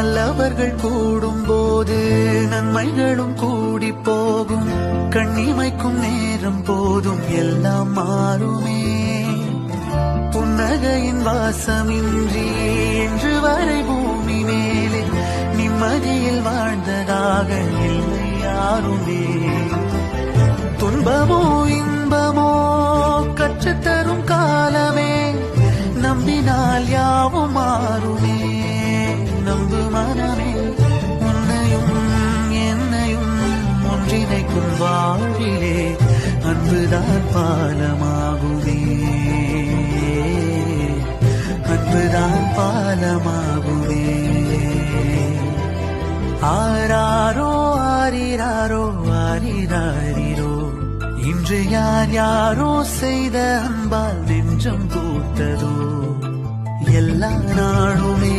நல்லவர்கள் கூடும் போது நன்மைகளும் கூடி போகும். கண்ணிமைக்கும் நேரம் போதும் எல்லாம் மாறுமே. புன்னகையின் வாசமின்றி இன்று வரை பூமி மேலே நிம்மதியில் வாழ்ந்ததாக இல்லை யாருமே. துன்பமோ இன்பமோ கற்றுத்தரும் காலமே, நம்பினால் யாவும் மாறுமே. நம்பு மனமே, உன்னையும் என்னையும் ஒன்றிணைக்கும் வாழ்விலே அன்புதான் பாலமாகுமே. அன்புதான் பாலமாகுமே. ஆராரோ ஆரிராரோ ஆரிராரிரோ, இன்று யார் யாரோ செய்த அன்பால் நெஞ்சம் பூத்ததோ. எல்லா நாளுமே